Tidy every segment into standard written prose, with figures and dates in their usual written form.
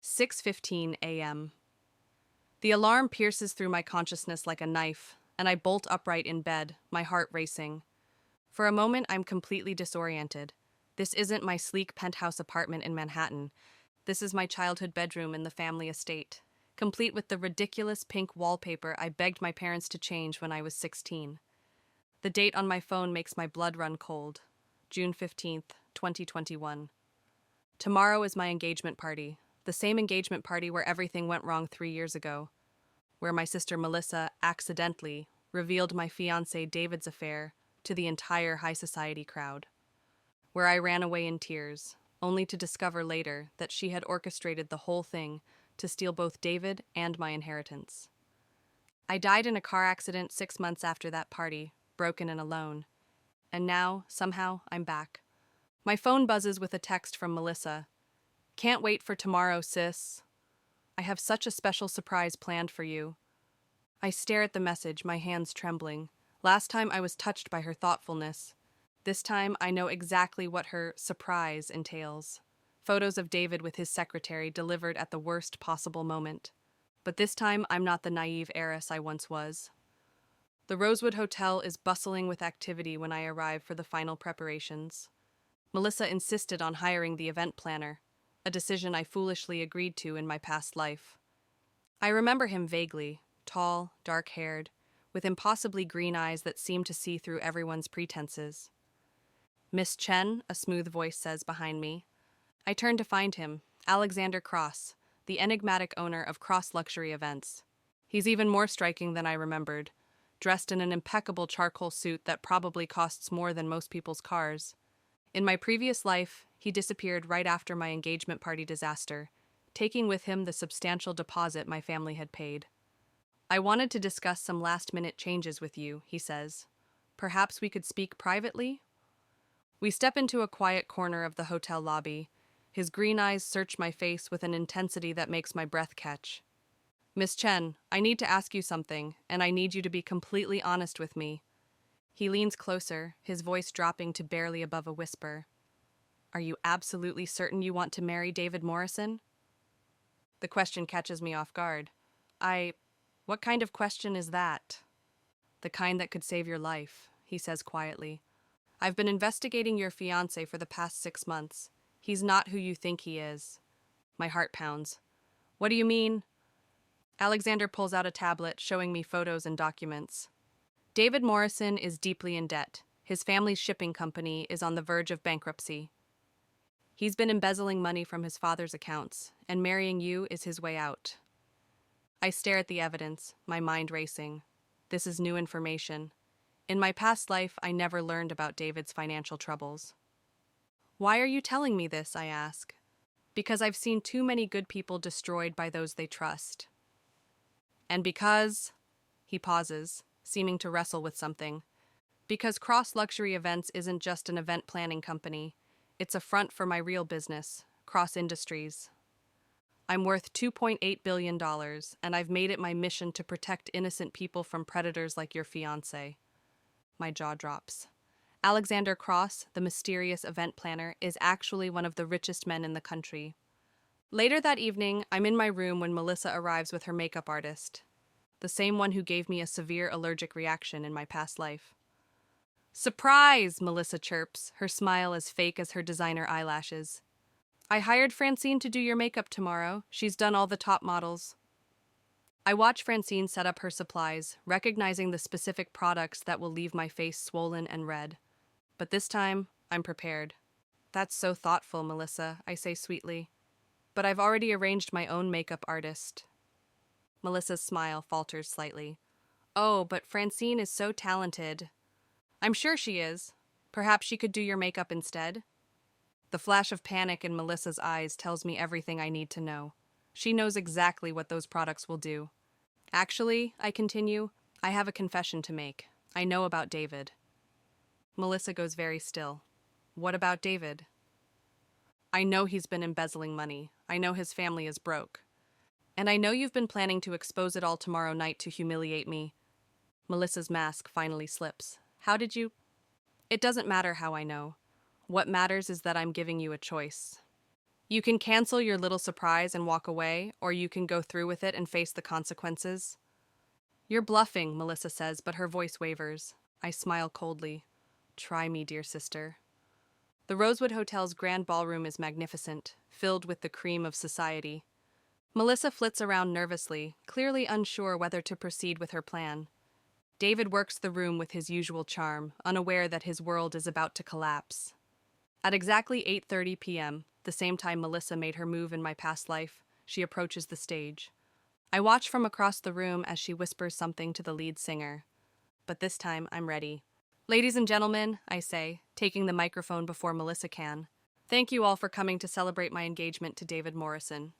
6:15 a.m. The alarm pierces through my consciousness like a knife, and I bolt upright in bed, my heart racing. For a moment, I'm completely disoriented. This isn't my sleek penthouse apartment in Manhattan. This is my childhood bedroom in the family estate, complete with the ridiculous pink wallpaper I begged my parents to change when I was 16. The date on my phone makes my blood run cold. June 15th, 2021. Tomorrow is my engagement party, the same engagement party where everything went wrong 3 years ago, where my sister Melissa accidentally revealed my fiancé David's affair to the entire high society crowd, where I ran away in tears, only to discover later that she had orchestrated the whole thing to steal both David and my inheritance. I died in a car accident 6 months after that party, broken and alone. And now, somehow, I'm back. My phone buzzes with a text from Melissa. Can't wait for tomorrow, sis. I have such a special surprise planned for you. I stare at the message, my hands trembling. Last time I was touched by her thoughtfulness. This time I know exactly what her surprise entails. Photos of David with his secretary delivered at the worst possible moment. But this time I'm not the naive heiress I once was. The Rosewood Hotel is bustling with activity when I arrive for the final preparations. Melissa insisted on hiring the event planner, a decision I foolishly agreed to in my past life. I remember him vaguely, tall, dark-haired, with impossibly green eyes that seemed to see through everyone's pretenses. Miss Chen, a smooth voice says behind me. I turn to find him, Alexander Cross, the enigmatic owner of Cross Luxury Events. He's even more striking than I remembered, dressed in an impeccable charcoal suit that probably costs more than most people's cars. In my previous life, he disappeared right after my engagement party disaster, taking with him the substantial deposit my family had paid. I wanted to discuss some last-minute changes with you, he says. Perhaps we could speak privately? We step into a quiet corner of the hotel lobby. His green eyes search my face with an intensity that makes my breath catch. Miss Chen, I need to ask you something, and I need you to be completely honest with me. He leans closer, his voice dropping to barely above a whisper. Are you absolutely certain you want to marry David Morrison? The question catches me off guard. What kind of question is that? The kind that could save your life, he says quietly. I've been investigating your fiancé for the past 6 months. He's not who you think he is. My heart pounds. What do you mean? Alexander pulls out a tablet, showing me photos and documents. David Morrison is deeply in debt. His family's shipping company is on the verge of bankruptcy. He's been embezzling money from his father's accounts, and marrying you is his way out. I stare at the evidence, my mind racing. This is new information. In my past life, I never learned about David's financial troubles. Why are you telling me this, I ask? Because I've seen too many good people destroyed by those they trust. And because... He pauses, seeming to wrestle with something. Because Cross Luxury Events isn't just an event planning company. It's a front for my real business, Cross Industries. I'm worth $2.8 billion, and I've made it my mission to protect innocent people from predators like your fiancé. My jaw drops. Alexander Cross, the mysterious event planner, is actually one of the richest men in the country. Later that evening, I'm in my room when Melissa arrives with her makeup artist, the same one who gave me a severe allergic reaction in my past life. Surprise, Melissa chirps, her smile as fake as her designer eyelashes. I hired Francine to do your makeup tomorrow. She's done all the top models. I watch Francine set up her supplies, recognizing the specific products that will leave my face swollen and red. But this time, I'm prepared. That's so thoughtful, Melissa, I say sweetly. But I've already arranged my own makeup artist. Melissa's smile falters slightly. Oh, but Francine is so talented. I'm sure she is. Perhaps she could do your makeup instead? The flash of panic in Melissa's eyes tells me everything I need to know. She knows exactly what those products will do. Actually, I continue, I have a confession to make. I know about David. Melissa goes very still. What about David? I know he's been embezzling money. I know his family is broke. And I know you've been planning to expose it all tomorrow night to humiliate me. Melissa's mask finally slips. How did you... It doesn't matter how I know. What matters is that I'm giving you a choice. You can cancel your little surprise and walk away, or you can go through with it and face the consequences. You're bluffing, Melissa says, but her voice wavers. I smile coldly. Try me, dear sister. The Rosewood Hotel's grand ballroom is magnificent, filled with the cream of society. Melissa flits around nervously, clearly unsure whether to proceed with her plan. David works the room with his usual charm, unaware that his world is about to collapse. At exactly 8:30 p.m., the same time Melissa made her move in my past life, she approaches the stage. I watch from across the room as she whispers something to the lead singer. But this time, I'm ready. Ladies and gentlemen, I say, taking the microphone before Melissa can. Thank you all for coming to celebrate my engagement to David Morrison.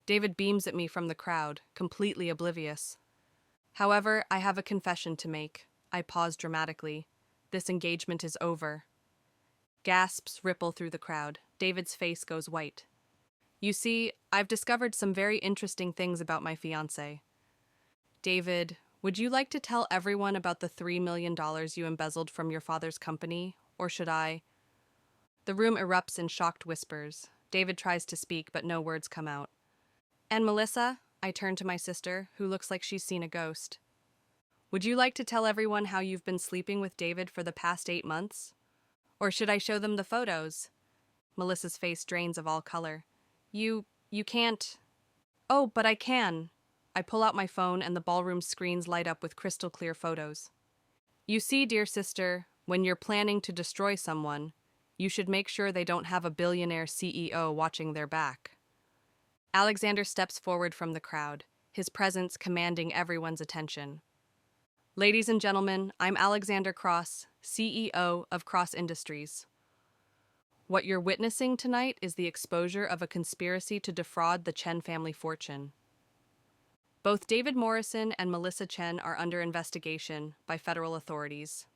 David beams at me from the crowd, completely oblivious. However, I have a confession to make. I pause dramatically. This engagement is over. Gasps ripple through the crowd. David's face goes white. You see, I've discovered some very interesting things about my fiancé. David, would you like to tell everyone about the $3 million you embezzled from your father's company, or should I? The room erupts in shocked whispers. David tries to speak, but no words come out. And Melissa, I turn to my sister, who looks like she's seen a ghost. Would you like to tell everyone how you've been sleeping with David for the past 8 months? Or should I show them the photos? Melissa's face drains of all color. You can't. Oh, but I can. I pull out my phone and the ballroom screens light up with crystal clear photos. You see, dear sister, when you're planning to destroy someone, you should make sure they don't have a billionaire CEO watching their back. Alexander steps forward from the crowd, his presence commanding everyone's attention. Ladies and gentlemen, I'm Alexander Cross, CEO of Cross Industries. What you're witnessing tonight is the exposure of a conspiracy to defraud the Chen family fortune. Both David Morrison and Melissa Chen are under investigation by federal authorities.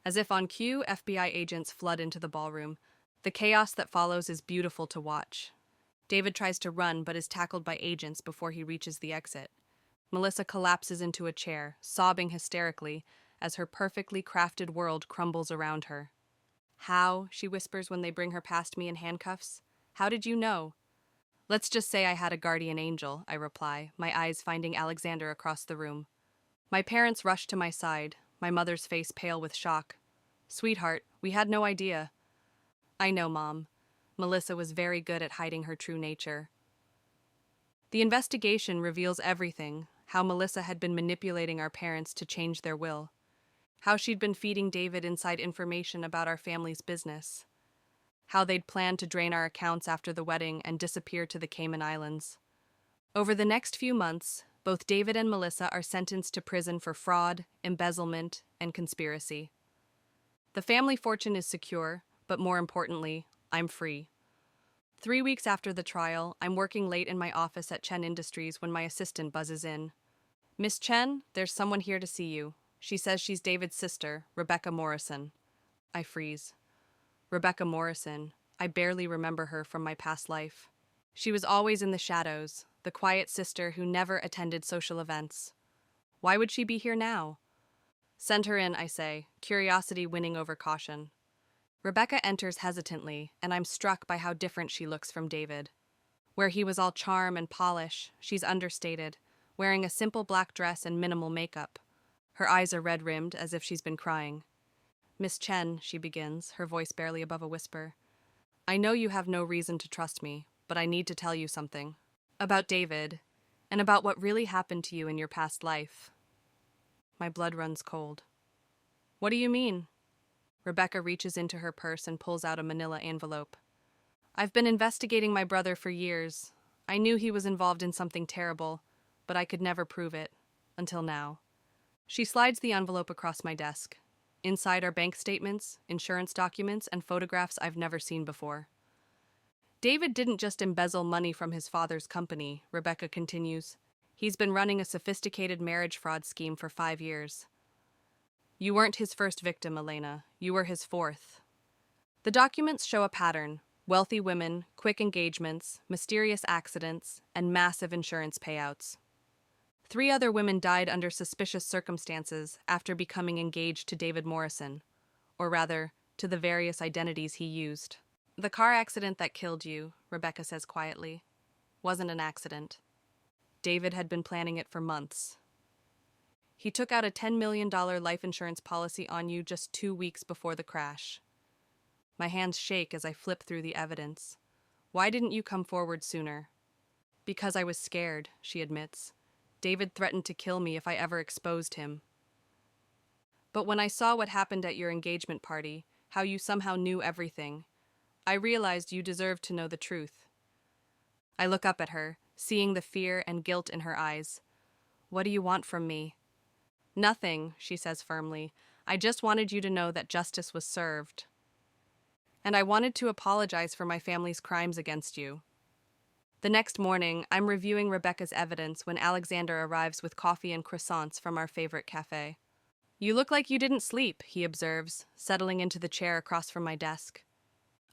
As if on cue, FBI agents flood into the ballroom. The chaos that follows is beautiful to watch. David tries to run but is tackled by agents before he reaches the exit. Melissa collapses into a chair, sobbing hysterically as her perfectly crafted world crumbles around her. How, she whispers when they bring her past me in handcuffs. How did you know? Let's just say I had a guardian angel, I reply, my eyes finding Alexander across the room. My parents rush to my side, my mother's face pale with shock. Sweetheart, we had no idea. I know, Mom. Melissa was very good at hiding her true nature. The investigation reveals everything, how Melissa had been manipulating our parents to change their will. How she'd been feeding David inside information about our family's business. How they'd planned to drain our accounts after the wedding and disappear to the Cayman Islands. Over the next few months, both David and Melissa are sentenced to prison for fraud, embezzlement, and conspiracy. The family fortune is secure, but more importantly, I'm free. 3 weeks after the trial, I'm working late in my office at Chen Industries when my assistant buzzes in. Miss Chen, there's someone here to see you. She says she's David's sister, Rebecca Morrison. I freeze. Rebecca Morrison. I barely remember her from my past life. She was always in the shadows, the quiet sister who never attended social events. Why would she be here now? Send her in, I say, curiosity winning over caution. Rebecca enters hesitantly, and I'm struck by how different she looks from David. Where he was all charm and polish, she's understated, wearing a simple black dress and minimal makeup. Her eyes are red-rimmed, as if she's been crying. Miss Chen, she begins, her voice barely above a whisper. I know you have no reason to trust me, but I need to tell you something. About David, and about what really happened to you in your past life. My blood runs cold. What do you mean? Rebecca reaches into her purse and pulls out a manila envelope. I've been investigating my brother for years. I knew he was involved in something terrible, but I could never prove it. Until now. She slides the envelope across my desk. Inside are bank statements, insurance documents, and photographs I've never seen before. David didn't just embezzle money from his father's company, Rebecca continues. He's been running a sophisticated marriage fraud scheme for 5 years. You weren't his first victim, Elena. You were his fourth. The documents show a pattern: wealthy women, quick engagements, mysterious accidents, and massive insurance payouts. 3 other women died under suspicious circumstances after becoming engaged to David Morrison, or rather, to the various identities he used. The car accident that killed you, Rebecca says quietly, wasn't an accident. David had been planning it for months. He took out a $10 million life insurance policy on you just 2 weeks before the crash. My hands shake as I flip through the evidence. Why didn't you come forward sooner? Because I was scared, she admits. David threatened to kill me if I ever exposed him. But when I saw what happened at your engagement party, how you somehow knew everything, I realized you deserved to know the truth. I look up at her, seeing the fear and guilt in her eyes. What do you want from me? Nothing, she says firmly. I just wanted you to know that justice was served. And I wanted to apologize for my family's crimes against you. The next morning, I'm reviewing Rebecca's evidence when Alexander arrives with coffee and croissants from our favorite cafe. You look like you didn't sleep, he observes, settling into the chair across from my desk.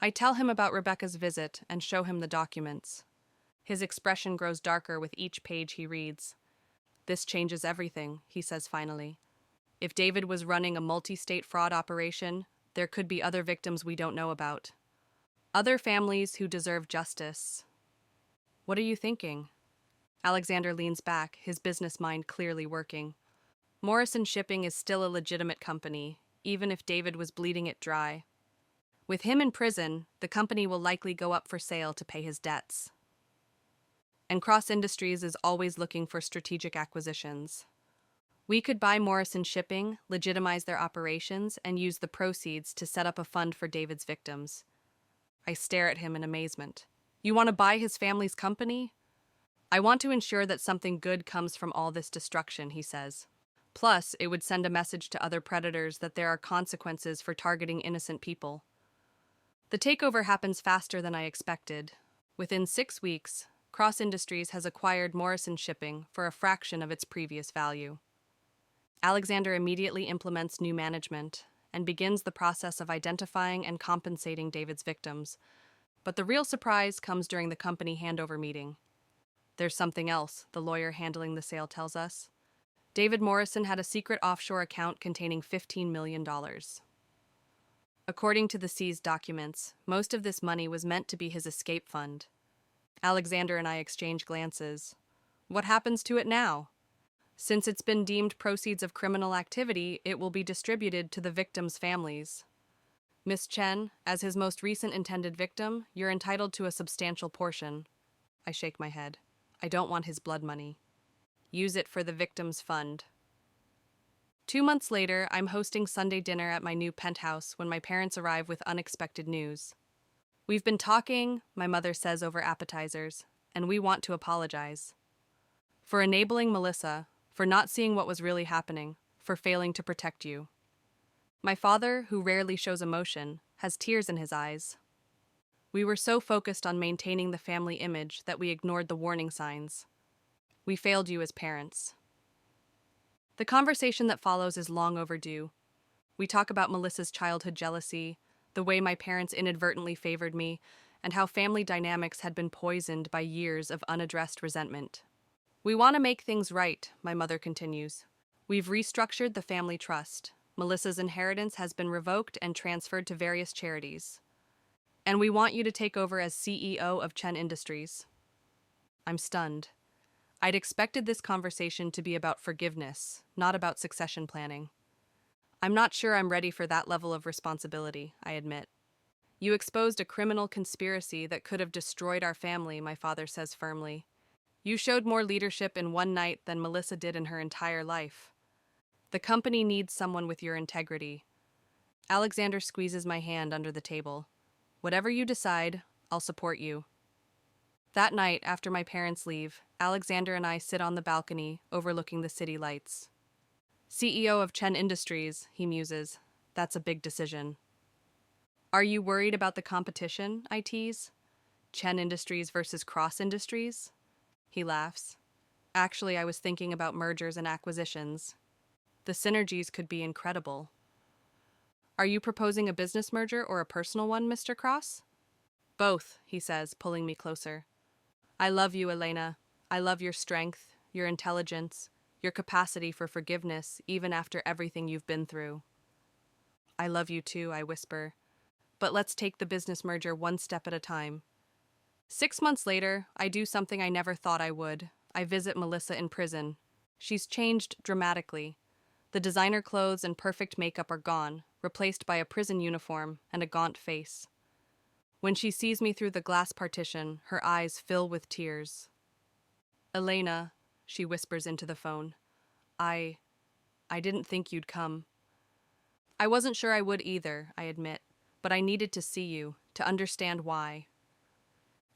I tell him about Rebecca's visit and show him the documents. His expression grows darker with each page he reads. This changes everything, he says finally. If David was running a multi-state fraud operation, there could be other victims we don't know about. Other families who deserve justice. What are you thinking? Alexander leans back, his business mind clearly working. Morrison Shipping is still a legitimate company, even if David was bleeding it dry. With him in prison, the company will likely go up for sale to pay his debts. And Cross Industries is always looking for strategic acquisitions. We could buy Morrison Shipping, legitimize their operations, and use the proceeds to set up a fund for David's victims. I stare at him in amazement. You want to buy his family's company? I want to ensure that something good comes from all this destruction, he says. Plus, it would send a message to other predators that there are consequences for targeting innocent people. The takeover happens faster than I expected. Within 6 weeks, Cross Industries has acquired Morrison Shipping for a fraction of its previous value. Alexander immediately implements new management and begins the process of identifying and compensating David's victims. But the real surprise comes during the company handover meeting. There's something else, the lawyer handling the sale tells us. David Morrison had a secret offshore account containing $15 million. According to the seized documents, most of this money was meant to be his escape fund. Alexander and I exchange glances. What happens to it now? Since it's been deemed proceeds of criminal activity, it will be distributed to the victims' families. Miss Chen, as his most recent intended victim, you're entitled to a substantial portion. I shake my head. I don't want his blood money. Use it for the victims' fund. 2 months later, I'm hosting Sunday dinner at my new penthouse when my parents arrive with unexpected news. We've been talking, my mother says over appetizers, and we want to apologize. For enabling Melissa, for not seeing what was really happening, for failing to protect you. My father, who rarely shows emotion, has tears in his eyes. We were so focused on maintaining the family image that we ignored the warning signs. We failed you as parents. The conversation that follows is long overdue. We talk about Melissa's childhood jealousy, the way my parents inadvertently favored me, and how family dynamics had been poisoned by years of unaddressed resentment. We want to make things right, my mother continues. We've restructured the family trust. Melissa's inheritance has been revoked and transferred to various charities. And we want you to take over as CEO of Chen Industries. I'm stunned. I'd expected this conversation to be about forgiveness, not about succession planning. I'm not sure I'm ready for that level of responsibility, I admit. You exposed a criminal conspiracy that could have destroyed our family, my father says firmly. You showed more leadership in one night than Melissa did in her entire life. The company needs someone with your integrity. Alexander squeezes my hand under the table. Whatever you decide, I'll support you. That night, after my parents leave, Alexander and I sit on the balcony overlooking the city lights. CEO of Chen Industries, he muses. That's a big decision. Are you worried about the competition, I tease? Chen Industries versus Cross Industries? He laughs. Actually, I was thinking about mergers and acquisitions. The synergies could be incredible. Are you proposing a business merger or a personal one, Mr. Cross? Both, he says, pulling me closer. I love you, Elena. I love your strength, your intelligence, your capacity for forgiveness, even after everything you've been through. I love you too, I whisper. but let's take the business merger one step at a time. 6 months later, I do something I never thought I would. I visit Melissa in prison. She's changed dramatically. The designer clothes and perfect makeup are gone, replaced by a prison uniform and a gaunt face. When she sees me through the glass partition, her eyes fill with tears. "Elena," she whispers into the phone, I didn't think you'd come." "I wasn't sure I would either," I admit, "but I needed to see you, to understand why."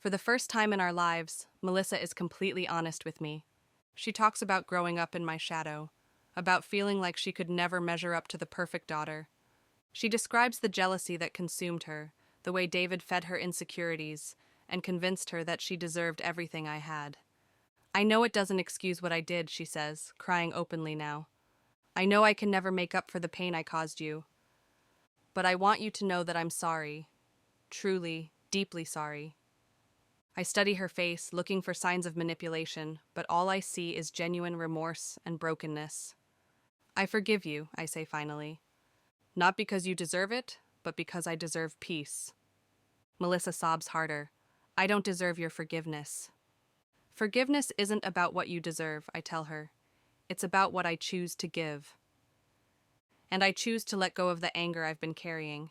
For the first time in our lives, Melissa is completely honest with me. She talks about growing up in my shadow, about feeling like she could never measure up to the perfect daughter. She describes the jealousy that consumed her, the way David fed her insecurities, and convinced her that she deserved everything I had. "I know it doesn't excuse what I did," she says, crying openly now. "I know I can never make up for the pain I caused you. But I want you to know that I'm sorry. Truly, deeply sorry." I study her face, looking for signs of manipulation, but all I see is genuine remorse and brokenness. "I forgive you," I say finally. "Not because you deserve it, but because I deserve peace." Melissa sobs harder. "I don't deserve your forgiveness." "Forgiveness isn't about what you deserve," I tell her. "It's about what I choose to give." And I choose to let go of the anger I've been carrying.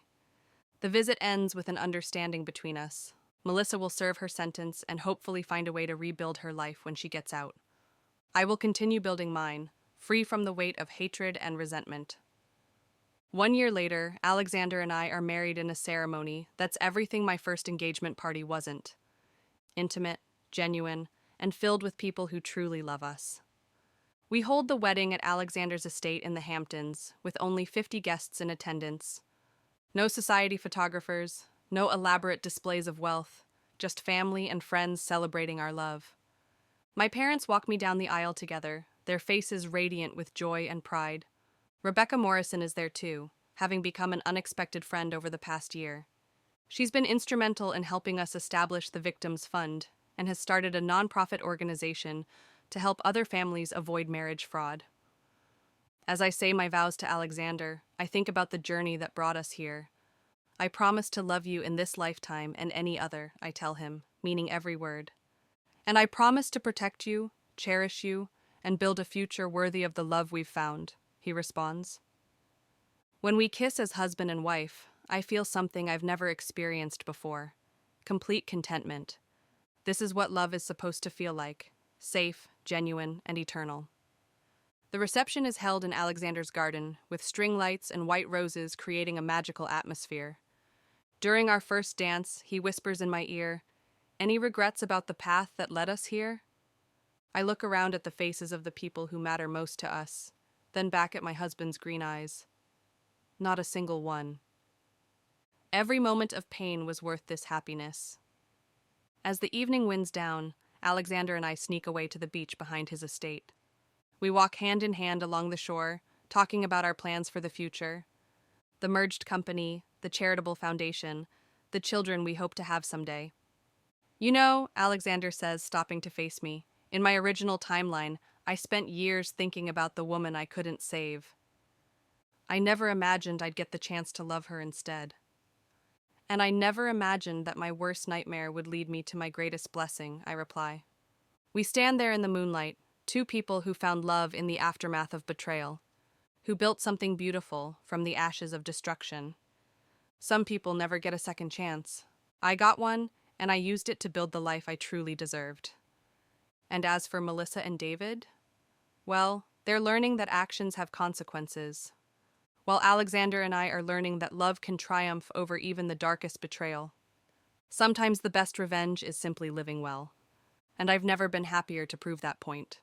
The visit ends with an understanding between us. Melissa will serve her sentence and hopefully find a way to rebuild her life when she gets out. I will continue building mine, free from the weight of hatred and resentment. 1 year later, Alexander and I are married in a ceremony that's everything my first engagement party wasn't. Intimate, genuine, and filled with people who truly love us. We hold the wedding at Alexander's estate in the Hamptons, with only 50 guests in attendance. No society photographers, no elaborate displays of wealth, just family and friends celebrating our love. My parents walk me down the aisle together, their faces radiant with joy and pride. Rebecca Morrison is there too, having become an unexpected friend over the past year. She's been instrumental in helping us establish the Victims Fund and has started a nonprofit organization to help other families avoid marriage fraud. As I say my vows to Alexander, I think about the journey that brought us here. "I promise to love you in this lifetime and any other," I tell him, meaning every word. "And I promise to protect you, cherish you, and build a future worthy of the love we've found," he responds. When we kiss as husband and wife, I feel something I've never experienced before: complete contentment. This is what love is supposed to feel like: safe, genuine, and eternal. The reception is held in Alexander's garden, with string lights and white roses creating a magical atmosphere. During our first dance, he whispers in my ear, "Any regrets about the path that led us here?" I look around at the faces of the people who matter most to us, then back at my husband's green eyes. Not a single one. Every moment of pain was worth this happiness. As the evening winds down, Alexander and I sneak away to the beach behind his estate. We walk hand in hand along the shore, talking about our plans for the future. The merged company, the charitable foundation, the children we hope to have someday. "You know," Alexander says, stopping to face me, "in my original timeline, I spent years thinking about the woman I couldn't save. I never imagined I'd get the chance to love her instead. And I never imagined that my worst nightmare would lead me to my greatest blessing," I reply. We stand there in the moonlight, two people who found love in the aftermath of betrayal, who built something beautiful from the ashes of destruction. Some people never get a second chance. I got one, and I used it to build the life I truly deserved. And as for Melissa and David, well, they're learning that actions have consequences, while Alexander and I are learning that love can triumph over even the darkest betrayal. Sometimes the best revenge is simply living well, and I've never been happier to prove that point.